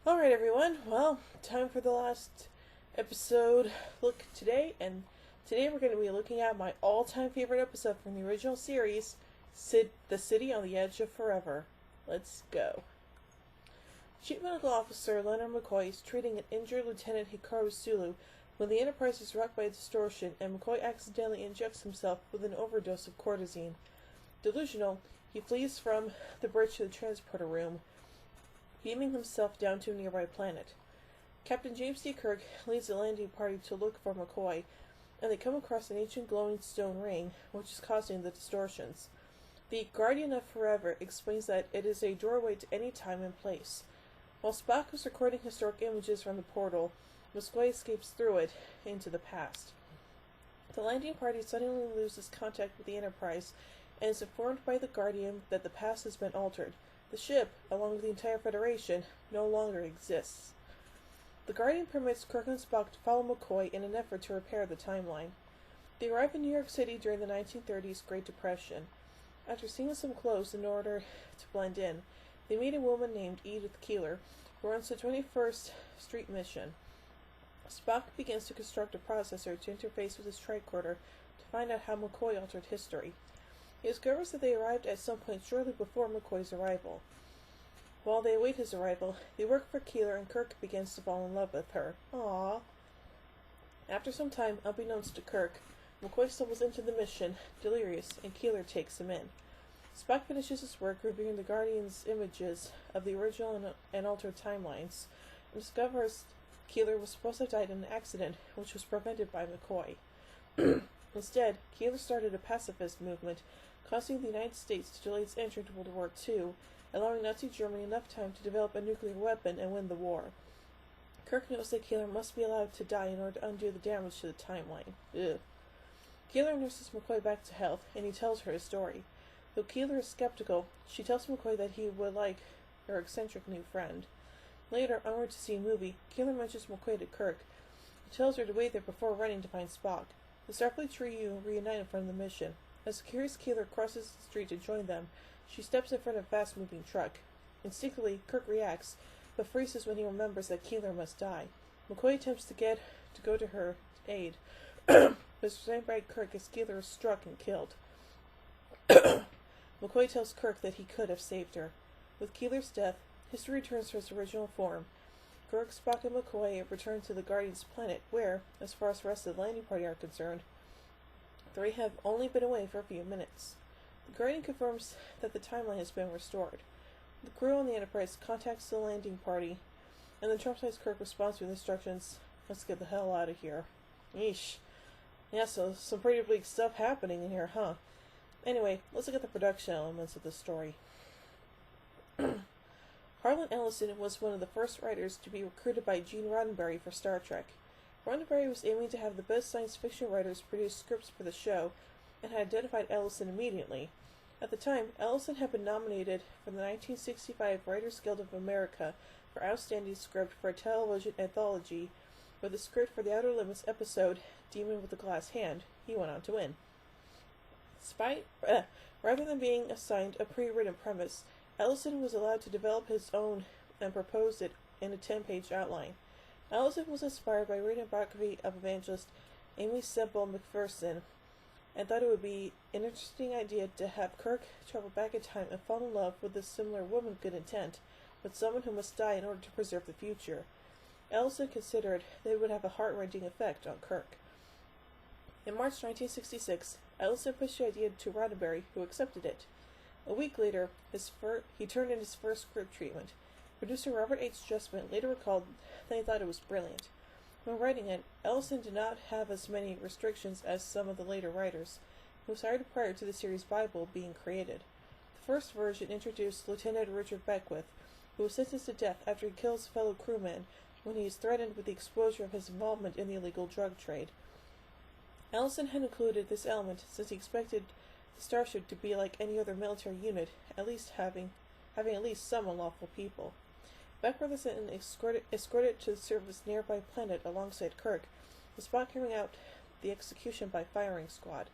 Alright, everyone. Well, time for the last episode look today, and today we're going to be looking at my all-time favorite episode from the original series, The City on the Edge of Forever. Let's go. Chief Medical Officer Leonard McCoy is treating an injured Lieutenant Hikaru Sulu when the Enterprise is rocked by a distortion and McCoy accidentally injects himself with an overdose of cortisone. Delusional, he flees from the bridge to the transporter room, beaming himself down to a nearby planet. Captain James D. Kirk leads the landing party to look for McCoy, and they come across an ancient glowing stone ring, which is causing the distortions. The Guardian of Forever explains that it is a doorway to any time and place. While Spock is recording historic images from the portal, McCoy escapes through it into the past. The landing party suddenly loses contact with the Enterprise and is informed by the Guardian that the past has been altered. The ship, along with the entire Federation, no longer exists. The Guardian permits Kirk and Spock to follow McCoy in an effort to repair the timeline. They arrive in New York City during the 1930s Great Depression. After seeing some clothes in order to blend in, they meet a woman named Edith Keeler, who runs the 21st Street mission. Spock begins to construct a processor to interface with his tricorder to find out how McCoy altered history. He discovers that they arrived at some point shortly before McCoy's arrival. While they await his arrival, they work for Keeler and Kirk begins to fall in love with her. Aww. After some time, unbeknownst to Kirk, McCoy stumbles into the mission, delirious, and Keeler takes him in. Spock finishes his work reviewing the Guardian's images of the original and altered timelines, and discovers Keeler was supposed to have died in an accident, which was prevented by McCoy. Instead, Keeler started a pacifist movement, causing the United States to delay its entry into World War II, allowing Nazi Germany enough time to develop a nuclear weapon and win the war. Kirk knows that Keeler must be allowed to die in order to undo the damage to the timeline. Ugh. Keeler nurses McCoy back to health, and he tells her his story. Though Keeler is skeptical, she tells McCoy that he would like her eccentric new friend. Later, onward to see a movie, Keeler mentions McCoy to Kirk. He tells her to wait there before running to find Spock. The Starfleet trio reunite in front of the mission. As the curious Keeler crosses the street to join them, she steps in front of a fast-moving truck. Instinctively, Kirk reacts, but freezes when he remembers that Keeler must die. McCoy attempts to go to her aid, but is restrained by Kirk as Keeler is struck and killed. McCoy tells Kirk that he could have saved her. With Keeler's death, history returns to its original form. Kirk, Spock, and McCoy return to the Guardian's planet, where, as far as the rest of the landing party are concerned, they have only been away for a few minutes. The Guardian confirms that the timeline has been restored. The crew on the Enterprise contacts the landing party, and the traumatized Kirk responds with instructions, "Let's get the hell out of here." Yeesh. Yeah, so some pretty bleak stuff happening in here, huh? Anyway, let's look at the production elements of the story. Harlan Ellison was one of the first writers to be recruited by Gene Roddenberry for Star Trek. Roddenberry was aiming to have the best science fiction writers produce scripts for the show, and had identified Ellison immediately. At the time, Ellison had been nominated for the 1965 Writers Guild of America for Outstanding Script for a television anthology. With the script for the Outer Limits episode, Demon with the Glass Hand, he went on to win. Rather than being assigned a pre-written premise, Ellison was allowed to develop his own and proposed it in a 10-page outline. Ellison was inspired by reading a biography of evangelist Amy Semple McPherson, and thought it would be an interesting idea to have Kirk travel back in time and fall in love with a similar woman of good intent, but someone who must die in order to preserve the future. Ellison considered that it would have a heart-rending effect on Kirk. In March 1966, Ellison pushed the idea to Roddenberry, who accepted it. A week later, he turned in his first script treatment. Producer Robert H. Justman later recalled that he thought it was brilliant. When writing it, Ellison did not have as many restrictions as some of the later writers. He was hired prior to the series Bible being created. The first version introduced Lieutenant Richard Beckwith, who was sentenced to death after he kills a fellow crewman when he is threatened with the exposure of his involvement in the illegal drug trade. Ellison had included this element since he expected the starship to be like any other military unit, at least having at least some unlawful people. Beckwith is then escorted to the surface nearby planet alongside Kirk, with Spock carrying out the execution by firing squad.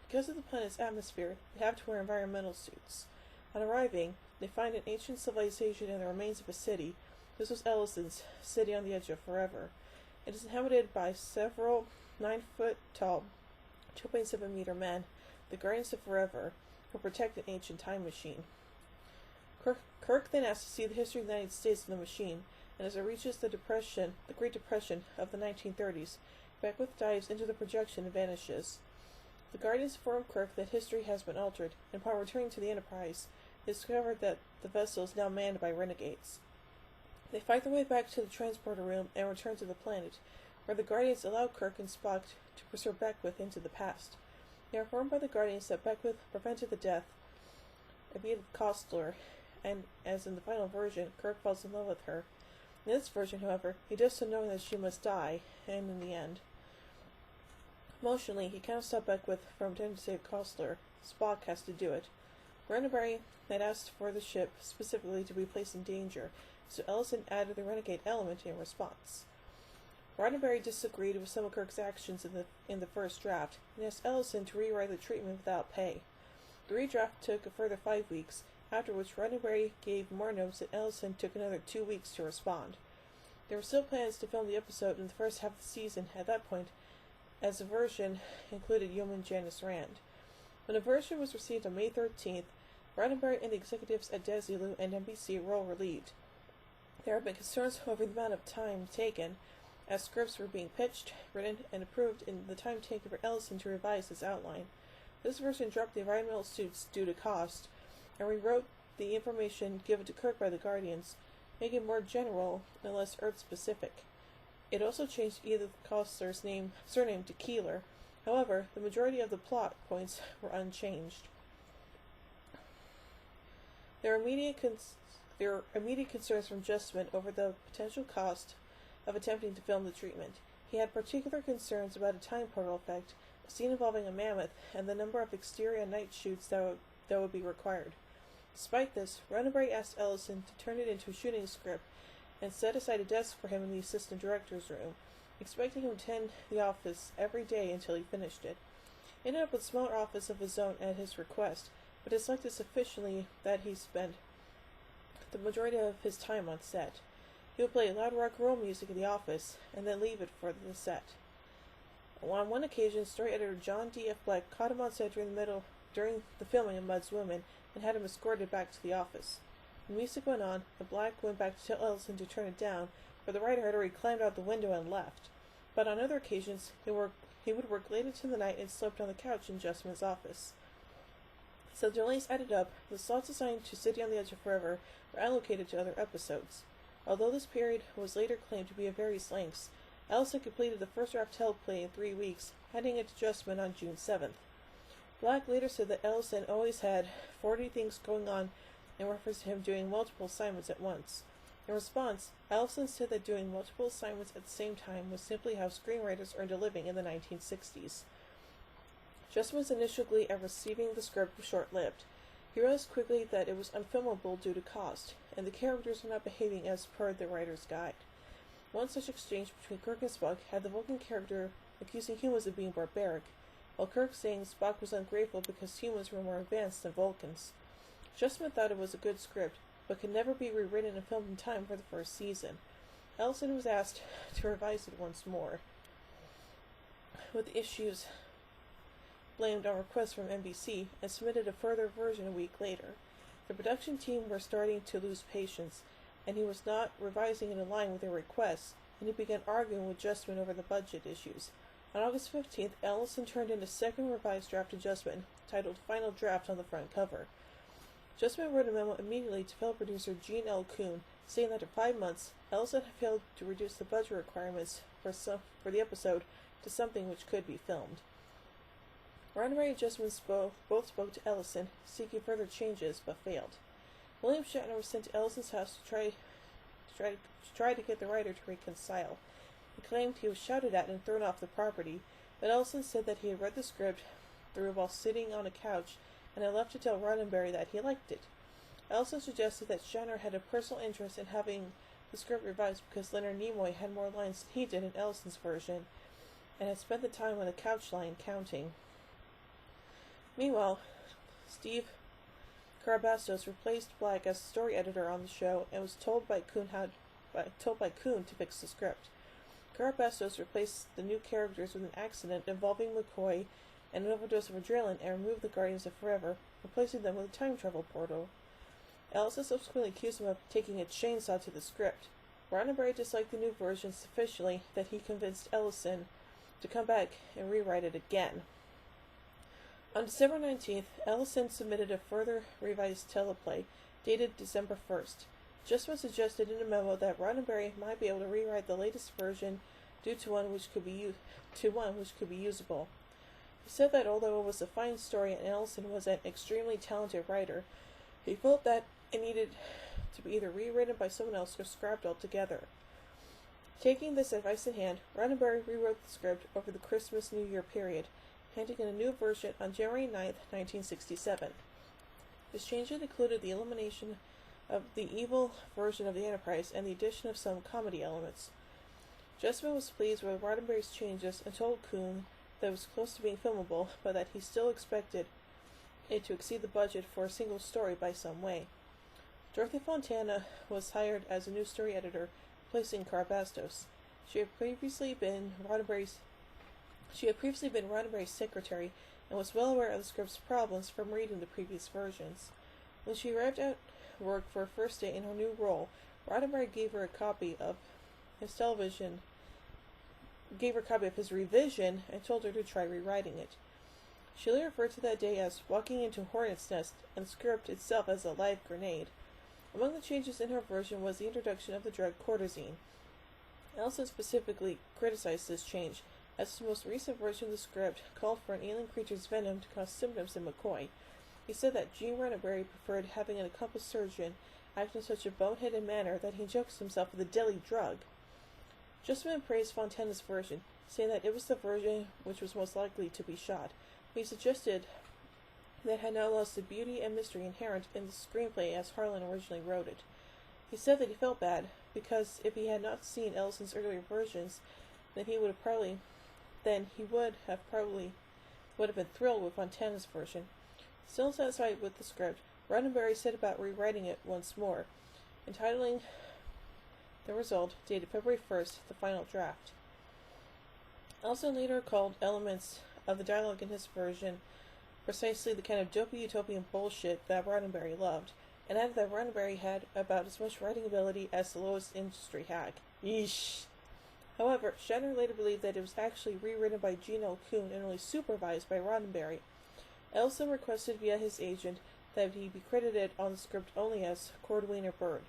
Because of the planet's atmosphere, they have to wear environmental suits. On arriving, they find an ancient civilization and the remains of a city, This was Ellison's City on the Edge of Forever. It is inhabited by several 9-foot-tall, 2.7-meter men, the Guardians of Forever, who protect an ancient time machine. Kirk then asks to see the history of the United States in the machine, and as it reaches the Great Depression of the 1930s, Beckwith dives into the projection and vanishes. The Guardians inform Kirk that history has been altered, and upon returning to the Enterprise, they discover that the vessel is now manned by renegades. They fight their way back to the transporter room and return to the planet, where the Guardians allow Kirk and Spock to preserve Beckwith into the past. They are informed by the Guardians that Beckwith prevented the death of Edith Kostler, and as in the final version, Kirk falls in love with her. In this version, however, he does so knowing that she must die, and in the end. Emotionally, he cannot stop Beckwith from attempting to save Kostler. Spock has to do it. Roddenberry had asked for the ship specifically to be placed in danger, so Ellison added the renegade element in response. Roddenberry disagreed with some of Kirk's actions in the first draft, and asked Ellison to rewrite the treatment without pay. The redraft took a further 5 weeks, after which Roddenberry gave more notes and Ellison took another 2 weeks to respond. There were still plans to film the episode in the first half of the season at that point, as the version included yeoman Janice Rand. When the version was received on May 13th, Roddenberry and the executives at Desilu and NBC were all relieved. There have been concerns over the amount of time taken, as scripts were being pitched, written, and approved in the time taken for Ellison to revise his outline. This version dropped the environmental suits due to cost, and rewrote the information given to Kirk by the Guardians, making it more general and less Earth-specific. It also changed Edith Kostler's surname to Keeler. However, the majority of the plot points were unchanged. There are immediate concerns from Justman over the potential cost of attempting to film the treatment. He had particular concerns about a time portal effect, a scene involving a mammoth, and the number of exterior and night shoots that would be required. Despite this, Roddenberry asked Ellison to turn it into a shooting script and set aside a desk for him in the assistant director's room, expecting him to attend the office every day until he finished it. He ended up with a smaller office of his own at his request, but disliked it sufficiently that he spent the majority of his time on set. He would play loud rock and roll music in the office, and then leave it for the set. On one occasion, story editor John D. F. Black caught him on set during the filming of Mud's Women, and had him escorted back to the office. When music went on, the Black went back to tell Ellison to turn it down, but the writer had already climbed out the window and left. But on other occasions, he would work late into the night and slept on the couch in Justman's office. So the delays added up, the slots assigned to City on the Edge of Forever were allocated to other episodes. Although this period was later claimed to be of various lengths, Ellison completed the first draft teleplay in 3 weeks, handing it to Justman on June 7th. Black later said that Ellison always had 40 things going on and referenced him doing multiple assignments at once. In response, Ellison said that doing multiple assignments at the same time was simply how screenwriters earned a living in the 1960s. Justman's initial glee at receiving the script was short-lived. He realized quickly that it was unfilmable due to cost, and the characters were not behaving as per the writer's guide. One such exchange between Kirk and Spock had the Vulcan character accusing humans of being barbaric, while Kirk saying Spock was ungrateful because humans were more advanced than Vulcans. Justman thought it was a good script, but could never be rewritten and filmed in time for the first season. Ellison was asked to revise it once more, with the issues blamed on requests from NBC, and submitted a further version a week later. The production team were starting to lose patience, and he was not revising it in line with their requests, and he began arguing with Justman over the budget issues. On August 15th, Ellison turned in a second revised draft to Justman, titled Final Draft on the front cover. Justman wrote a memo immediately to fellow producer Gene L. Kuhn, saying that after 5 months, Ellison had failed to reduce the budget requirements for the episode to something which could be filmed. Roddenberry and Justman both spoke to Ellison, seeking further changes, but failed. William Shatner was sent to Ellison's house to try to get the writer to reconcile. He claimed he was shouted at and thrown off the property, but Ellison said that he had read the script through while sitting on a couch and had left to tell Roddenberry that he liked it. Ellison suggested that Shatner had a personal interest in having the script revised because Leonard Nimoy had more lines than he did in Ellison's version, and had spent the time on the couch line counting. Meanwhile, Steve Carabastos replaced Black as story editor on the show and was told by Kuhn how told by Kuhn to fix the script. Carabastos replaced the new characters with an accident involving McCoy and an overdose of adrenaline and removed the Guardians of Forever, replacing them with a time travel portal. Ellison subsequently accused him of taking a chainsaw to the script. Roddenberry disliked the new version sufficiently that he convinced Ellison to come back and rewrite it again. On December 19th, Ellison submitted a further revised teleplay, dated December 1st. Justman suggested in a memo that Roddenberry might be able to rewrite the latest version due to one which could be usable. He said that although it was a fine story and Ellison was an extremely talented writer, he felt that it needed to be either rewritten by someone else or scrapped altogether. Taking this advice in hand, Roddenberry rewrote the script over the Christmas-New Year period, handing in a new version on January 9th, 1967. This change included the elimination of the evil version of the Enterprise and the addition of some comedy elements. Justman was pleased with Roddenberry's changes and told Kuhn that it was close to being filmable, but that he still expected it to exceed the budget for a single story by some way. Dorothy Fontana was hired as a new story editor, replacing Carabastos. She had previously been Roddenberry's secretary and was well aware of the script's problems from reading the previous versions. When she arrived at work for her first day in her new role, Roddenberry gave her a copy of his revision and told her to try rewriting it. She later referred to that day as walking into a hornet's nest and the script itself as a live grenade. Among the changes in her version was the introduction of the drug cortisone. Ellison specifically criticized this change, as his most recent version of the script called for an alien creature's venom to cause symptoms in McCoy. He said that Gene Roddenberry preferred having an accomplished surgeon act in such a boneheaded manner that he injects himself with a deadly drug. Justman praised Fontana's version, saying that it was the version which was most likely to be shot. He suggested that it had now lost the beauty and mystery inherent in the screenplay as Harlan originally wrote it. He said that he felt bad, because if he had not seen Ellison's earlier versions, then he would have probably been thrilled with Fontana's version. Still unsatisfied with the script, Roddenberry set about rewriting it once more, entitling the result, dated February 1st, the final draft. Ellison later called elements of the dialogue in his version precisely the kind of dopey utopian bullshit that Roddenberry loved, and added that Roddenberry had about as much writing ability as the lowest industry hack. Yeesh. However, Shatner later believed that it was actually rewritten by Gene L. Kuhn and only supervised by Roddenberry. Ellison requested via his agent that he be credited on the script only as Cordwainer Bird.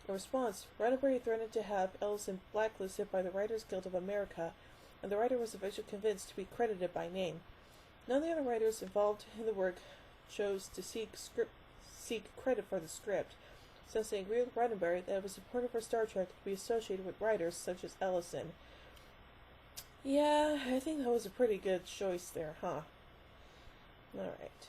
In response, Roddenberry threatened to have Ellison blacklisted by the Writers Guild of America, and the writer was eventually convinced to be credited by name. None of the other writers involved in the work chose to seek credit for the script, since they agreed with Roddenberry that it was important for Star Trek to be associated with writers such as Ellison. Yeah, I think that was a pretty good choice there, huh? Alright.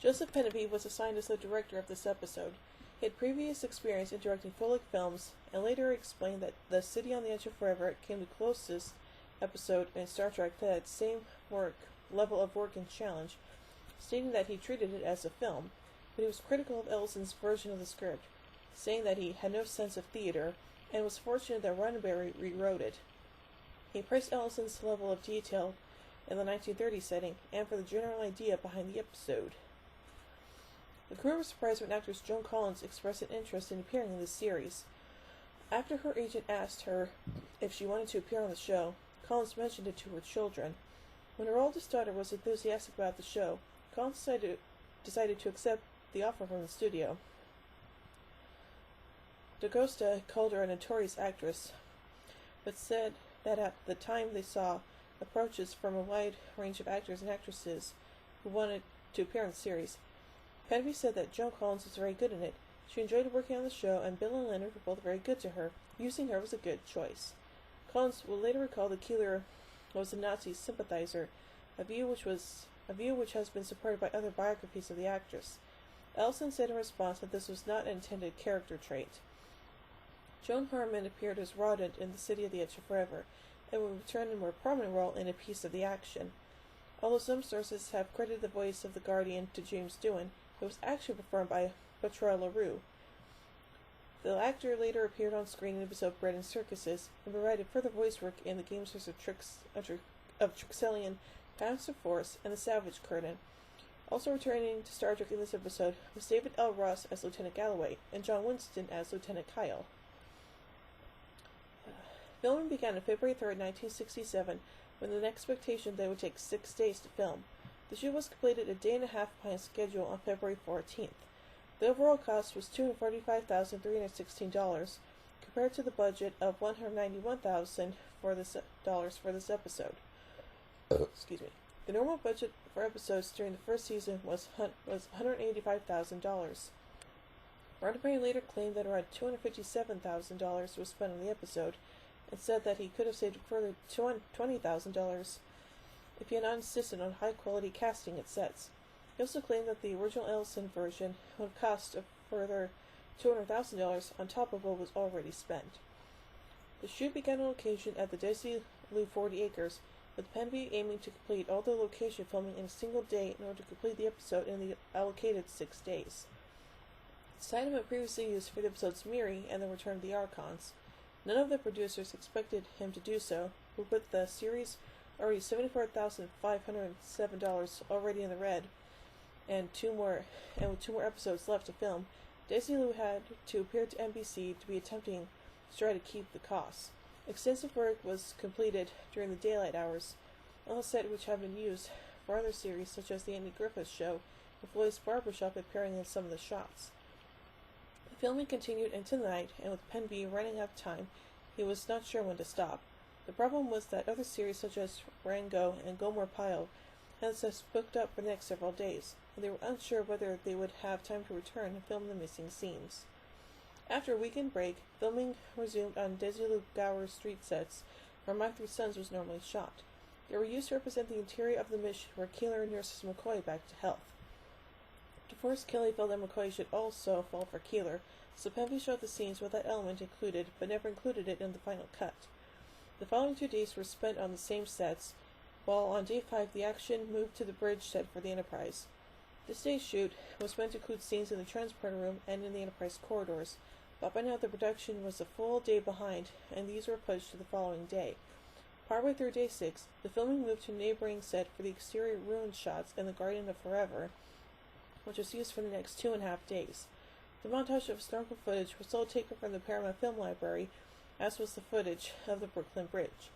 Joseph Peneby was assigned as the director of this episode. He had previous experience in directing full-length films, and later explained that The City on the Edge of Forever came the closest episode in Star Trek to that same level of work and challenge, stating that he treated it as a film, but he was critical of Ellison's version of the script, saying that he had no sense of theater, and was fortunate that Roddenberry rewrote it. He praised Ellison's level of detail in the 1930s setting, and for the general idea behind the episode. The crew was surprised when actress Joan Collins expressed an interest in appearing in this series. After her agent asked her if she wanted to appear on the show, Collins mentioned it to her children. When her oldest daughter was enthusiastic about the show, Collins decided to accept the offer from the studio. DaCosta called her a notorious actress, but said that at the time they saw approaches from a wide range of actors and actresses who wanted to appear in the series. Peneby said that Joan Collins was very good in it. She enjoyed working on the show, and Bill and Leonard were both very good to her. Using her was a good choice. Collins will later recall that Keeler was a Nazi sympathizer, a view which has been supported by other biographies of the actress. Ellison said in response that this was not an intended character trait. Joan Harmon appeared as Rodent in The City of the Edge of Forever, and would return in a more prominent role in A Piece of the Action. Although some sources have credited the voice of the Guardian to James Doohan, it was actually performed by Bertrand LaRue. The actor later appeared on screen in the episode Bread and Circuses and provided further voice work in the gamesters of Trixelian, Balance of Force, and the Savage Curtain. Also returning to Star Trek in this episode was David L. Ross as Lieutenant Galloway and John Winston as Lieutenant Kyle. Filming began on February 3rd, 1967, with an expectation that it would take 6 days to film. The shoot was completed a day and a half behind schedule on February 14th. The overall cost was $245,316, compared to the budget of $191,000 for this episode. Excuse me. The normal budget for episodes during the first season was $185,000. Roddenberry later claimed that around $257,000 was spent on the episode, and said that he could have saved a further $20,000 if he had not insisted on high-quality casting at sets. He also claimed that the original Ellison version would have cost a further $200,000 on top of what was already spent. The shoot began on location at the Desilu 40 acres, with Penby aiming to complete all the location filming in a single day in order to complete the episode in the allocated 6 days. The site had been previously used for the episodes Miri and the Return of the Archons. None of the producers expected him to do so, but with the series already $74,507 already in the red, and with 2 more episodes left to film, Desilu had to appear to NBC to be attempting to try to keep the costs. Extensive work was completed during the daylight hours on the set, which had been used for other series such as The Andy Griffith Show and Floyd's Barbershop appearing in some of the shots. The filming continued into the night, and with Penby running out of time, he was not sure when to stop. The problem was that other series such as Rango and Gomer Pyle had sets booked up for the next several days, and they were unsure whether they would have time to return and film the missing scenes. After a weekend break, filming resumed on Desilu Gower street sets, where My Three Sons was normally shot. They were used to represent the interior of the mission where Keeler nurses McCoy back to health. To force Kelly felt that McCoy should also fall for Keeler, so Penby shot the scenes with that element included, but never included it in the final cut. The following 2 days were spent on the same sets, while on day 5 the action moved to the bridge set for the Enterprise. This day's shoot was meant to include scenes in the transporter room and in the Enterprise corridors, but by now the production was a full day behind, and these were pushed to the following day. Partway through day 6, the filming moved to a neighboring set for the exterior ruin shots in the Garden of Forever, which was used for the next 2.5 days. The montage of historical footage was all taken from the Paramount Film Library, as was the footage of the Brooklyn Bridge.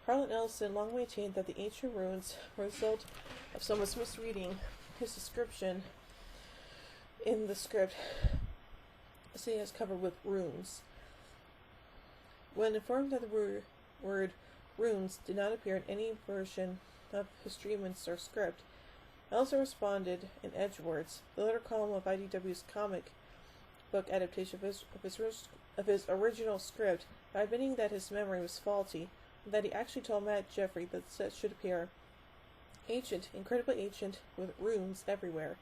Harlan Ellison long maintained that the ancient ruins were a result of someone's misreading his description in the script, seeing as covered with runes. When informed that the word runes did not appear in any version of his Streaminster script, Ellison responded in Edgewords, the letter column of IDW's comic book adaptation of his original script, by admitting that his memory was faulty, and that he actually told Matt Jeffrey that the set should appear ancient, incredibly ancient, with runes everywhere.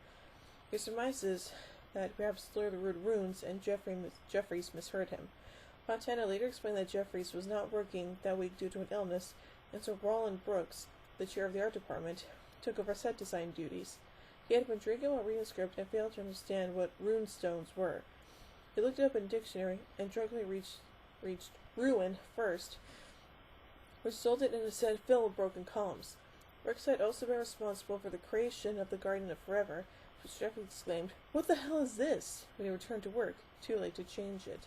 He surmises that perhaps the word runes and Jeffries misheard him. Fontana later explained that Jeffries was not working that week due to an illness, and so Roland Brooks, the chair of the art department, took over set design duties. He had been drinking while reading the script and failed to understand what rune stones were. He looked it up in a dictionary and drunkenly reached ruin first, which resulted in a set filled with broken columns. Brooks had also been responsible for the creation of the Garden of Forever, which Jeffrey exclaimed, "What the hell is this?" when he returned to work, too late to change it.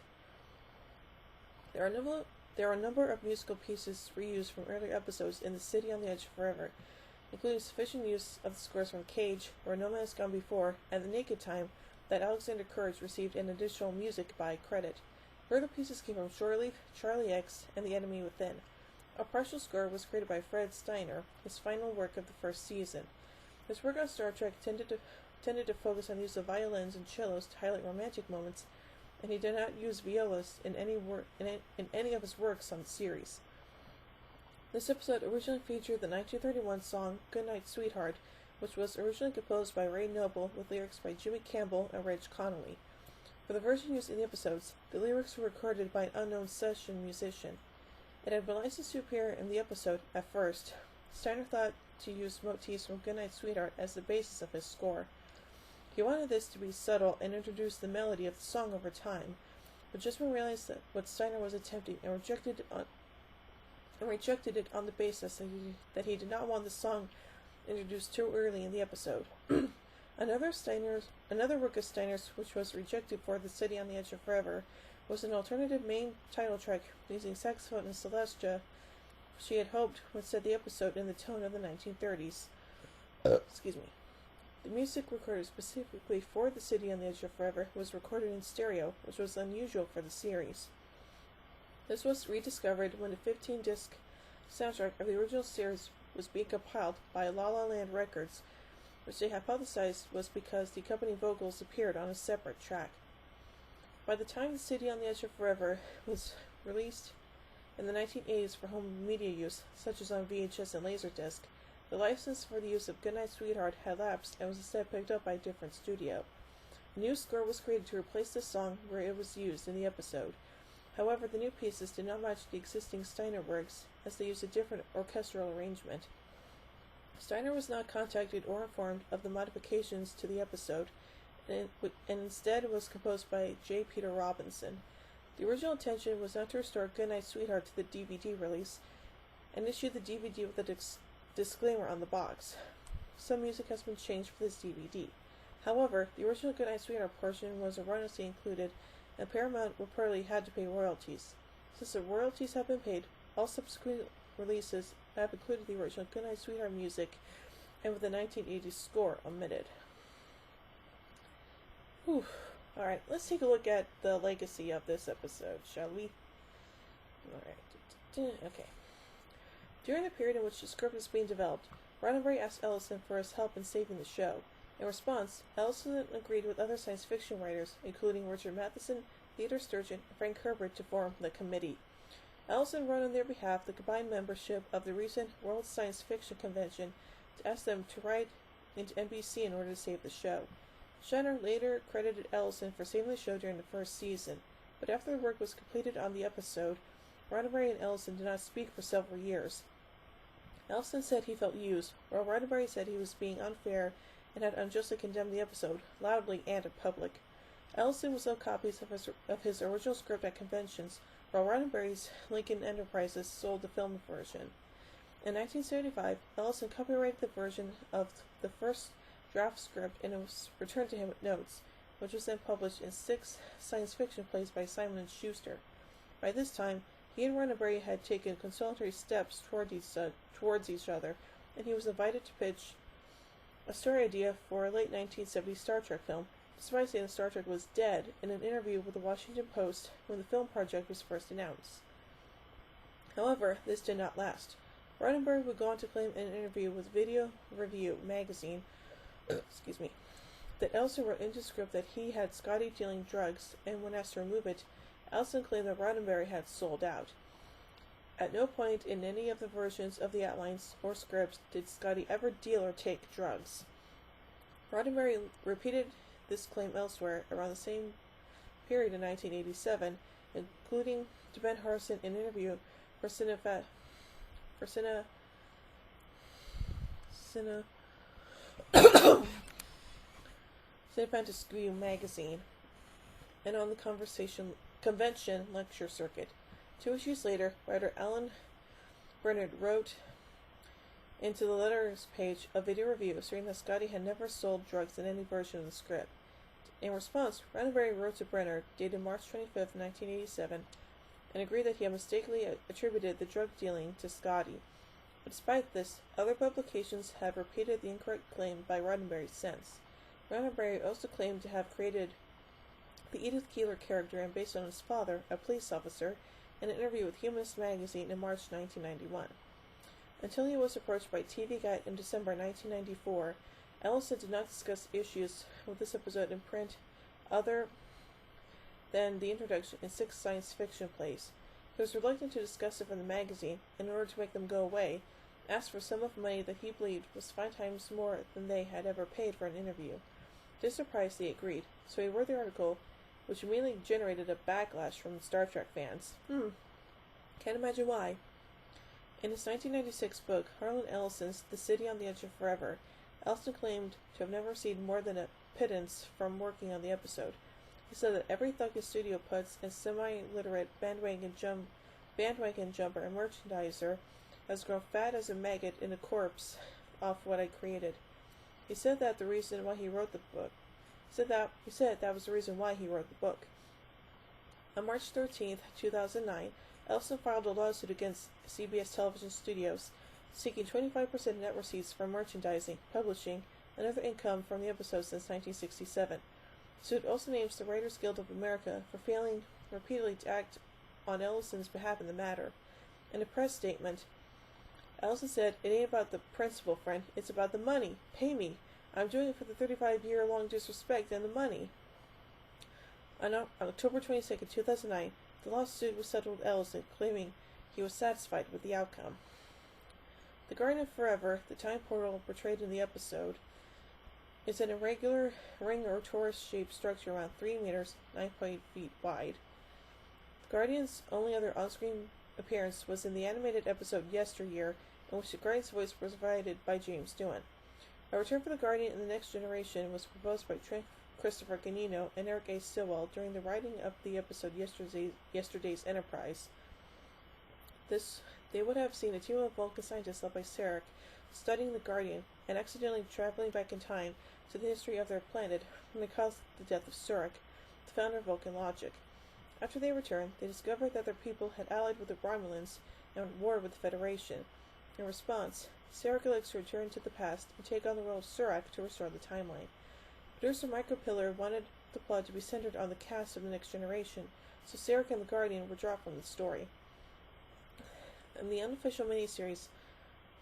There are a number of musical pieces reused from earlier episodes in The City on the Edge Forever, including sufficient use of the scores from Cage, Where No Man Has Gone Before, and The Naked Time, that Alexander Courage received an additional music by credit. Further pieces came from Shoreleaf, Charlie X, and The Enemy Within. A partial score was created by Fred Steiner, his final work of the first season. His work on Star Trek tended to focus on the use of violins and cellos to highlight romantic moments, and he did not use violas in any of his works on the series. This episode originally featured the 1931 song Goodnight Sweetheart, which was originally composed by Ray Noble with lyrics by Jimmy Campbell and Reg Connolly. For the version used in the episodes, the lyrics were recorded by an unknown session musician. It had been licensed to appear in the episode at first. Steiner thought to use motifs from Goodnight Sweetheart as the basis of his score. He wanted this to be subtle and introduce the melody of the song over time, but just when realized that what Steiner was attempting and rejected it on the basis that he did not want the song introduced too early in the episode. Another work of Steiner's, which was rejected for The City on the Edge of Forever, was an alternative main title track using saxophone and Celestia. She had hoped would set the episode in the tone of the 1930s. Excuse me. The music recorded specifically for The City on the Edge of Forever was recorded in stereo, which was unusual for the series. This was rediscovered when the 15-disc soundtrack of the original series was being compiled by La La Land Records, which they hypothesized was because the accompanying vocals appeared on a separate track. By the time The City on the Edge of Forever was released in the 1980s for home media use, such as on VHS and Laserdisc, the license for the use of Goodnight Sweetheart had lapsed and was instead picked up by a different studio. A new score was created to replace the song where it was used in the episode. However, the new pieces did not match the existing Steiner works, as they used a different orchestral arrangement. Steiner was not contacted or informed of the modifications to the episode, and instead was composed by J. Peter Robinson. The original intention was not to restore Goodnight Sweetheart to the DVD release, and issue the DVD with a disclaimer on the box. Some music has been changed for this DVD. However, the original Goodnight Sweetheart portion was erroneously included, and Paramount reportedly had to pay royalties. Since the royalties have been paid, all subsequent releases have included the original Goodnight Sweetheart music, and with the 1980s score omitted. Whew. Alright, let's take a look at the legacy of this episode, shall we? Alright. Okay. During the period in which the script was being developed, Roddenberry asked Ellison for his help in saving the show. In response, Ellison agreed with other science fiction writers, including Richard Matheson, Theodore Sturgeon, and Frank Herbert, to form the committee. Ellison wrote on their behalf the combined membership of the recent World Science Fiction Convention to ask them to write into NBC in order to save the show. Shiner later credited Ellison for saving the show during the first season, but after the work was completed on the episode, Roddenberry and Ellison did not speak for several years. Ellison said he felt used, while Roddenberry said he was being unfair and had unjustly condemned the episode, loudly and in public. Ellison would sell copies of his original script at conventions, while Roddenberry's Lincoln Enterprises sold the film version. In 1975, Ellison copyrighted the version of the first draft script, and it was returned to him with notes, which was then published in 6 science fiction plays by Simon & Schuster. By this time, he and Roddenberry had taken consolatory steps towards each other, and he was invited to pitch a story idea for a late 1970s Star Trek film, despite saying that Star Trek was dead in an interview with the Washington Post when the film project was first announced. However, this did not last. Roddenberry would go on to claim in an interview with Video Review magazine that Ellison wrote into the script that he had Scotty dealing drugs, and when asked to remove it, Ellison claimed that Roddenberry had sold out. At no point in any of the versions of the outlines or scripts did Scotty ever deal or take drugs. Roddenberry repeated this claim elsewhere around the same period in 1987, including to Ben Harrison in an interview for Cinefantastique magazine, and on the convention lecture circuit. 2 issues later, writer Alan Bernard wrote into the letters page a video review asserting that Scotty had never sold drugs in any version of the script. In response, Roddenberry wrote to Bernard, dated March 25, 1987, and agreed that he had mistakenly attributed the drug dealing to Scotty. But despite this, other publications have repeated the incorrect claim by Roddenberry since. Roddenberry also claimed to have created the Edith Keeler character and based on his father, a police officer, in an interview with Humanist magazine in March 1991. Until he was approached by TV Guide in December 1994, Ellison did not discuss issues with this episode in print other than the introduction in 6 science fiction plays. He was reluctant to discuss it from the magazine, and in order to make them go away, asked for a sum of money that he believed was 5 times more than they had ever paid for an interview. To his surprise, they agreed, so he wrote the article, which immediately generated a backlash from Star Trek fans. Can't imagine why. In his 1996 book, Harlan Ellison's The City on the Edge of Forever, Ellison claimed to have never received more than a pittance from working on the episode. He said that every thug his studio puts a semi-literate bandwagon jumper and merchandiser has grown fat as a maggot in a corpse off what I created. He said that the reason why he wrote the book. He said that was the reason why he wrote the book. On March 13th, 2009, Ellison filed a lawsuit against CBS Television Studios, seeking 25% net receipts from merchandising, publishing, and other income from the episodes since 1967. The suit also names the Writers Guild of America for failing repeatedly to act on Ellison's behalf in the matter. In a press statement, Ellison said, "It ain't about the principle, friend. It's about the money. Pay me. I'm doing it for the 35-year-long disrespect and the money." On October 22, 2009, the lawsuit was settled with Ellison, claiming he was satisfied with the outcome. The Garden of Forever, the time portal portrayed in the episode, is an irregular ring or torus-shaped structure around 3 meters, 9.8 feet wide. The Guardian's only other on-screen appearance was in the animated episode Yesteryear, in which the Guardian's voice was provided by James Doohan. A return for the Guardian in the Next Generation was proposed by Christopher Ganino and Eric A. Stillwell during the writing of the episode Yesterday's Enterprise. They would have seen a team of Vulcan scientists led by Sarek studying the Guardian and accidentally traveling back in time to the history of their planet when they caused the death of Sarek, the founder of Vulcan logic. After they returned, they discovered that their people had allied with the Romulans and were at war with the Federation. In response, Sarek elects to return to the past and take on the role of Surak to restore the timeline. Producer Michael Piller wanted the plot to be centered on the cast of The Next Generation, so Sarek and the Guardian were dropped from the story. In the unofficial miniseries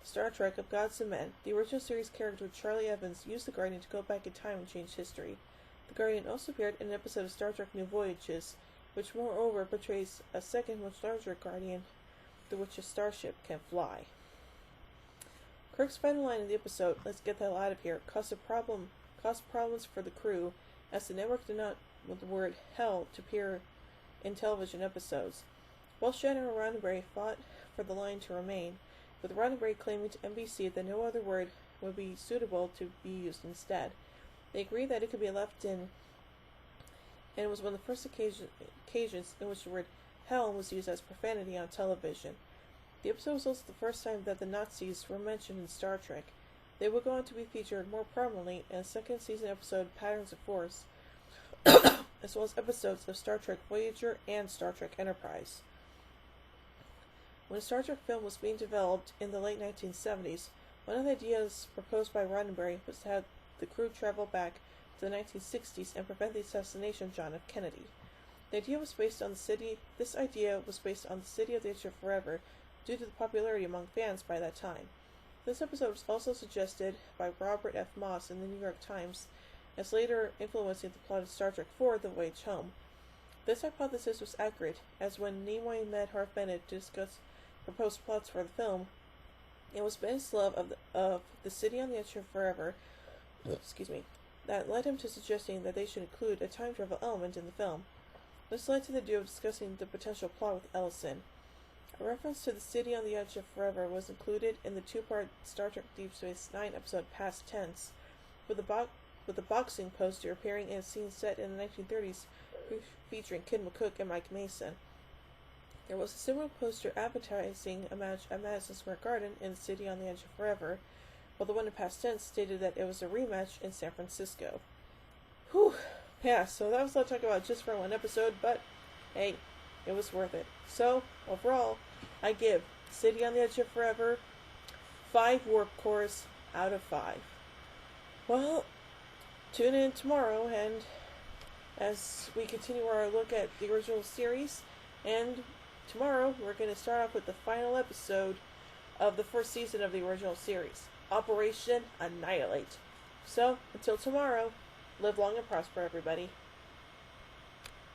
Star Trek of Gods and Men, the original series character Charlie Evans used the Guardian to go back in time and change history. The Guardian also appeared in an episode of Star Trek New Voyages, which moreover portrays a second, much larger Guardian, through which a starship can fly. Kirk's final line in the episode, "Let's get the hell out of here," caused problems for the crew, as the network did not want the word hell to appear in television episodes. Welsh General Roddenberry fought for the line to remain, with Roddenberry claiming to NBC that no other word would be suitable to be used instead. They agreed that it could be left in, and it was one of the first occasions in which the word hell was used as profanity on television. The episode was also the first time that the Nazis were mentioned in Star Trek. They would go on to be featured more prominently in a second season episode Patterns of Force, as well as episodes of Star Trek Voyager and Star Trek Enterprise. When a Star Trek film was being developed in the late 1970s, one of the ideas proposed by Roddenberry was to have the crew travel back to the 1960s and prevent the assassination of John F. Kennedy. This idea was based on the City of the Edge of Forever due to the popularity among fans by that time. This episode was also suggested by Robert F. Moss in the New York Times, as later influencing the plot of Star Trek IV, The Voyage Home. This hypothesis was accurate, as when Nimoy met Harve Bennett to discuss proposed plots for the film, it was Bennett's love of the City on the Edge of Forever that led him to suggesting that they should include a time travel element in the film. This led to the duo discussing the potential plot with Ellison. A reference to the City on the Edge of Forever was included in the two-part Star Trek Deep Space Nine episode Past Tense, with a boxing poster appearing in a scene set in the 1930s featuring Kid McCook and Mike Mason. There was a similar poster advertising a match at Madison Square Garden in the City on the Edge of Forever, while the one in Past Tense stated that it was a rematch in San Francisco. Whew. Yeah, so that was a lot to talk about just for one episode, but hey, it was worth it. So, overall, I give City on the Edge of Forever 5 warp cores out of 5. Well, tune in tomorrow, and as we continue our look at the original series, and tomorrow we're going to start off with the final episode of the first season of the original series, Operation Annihilate. So, until tomorrow, live long and prosper, everybody.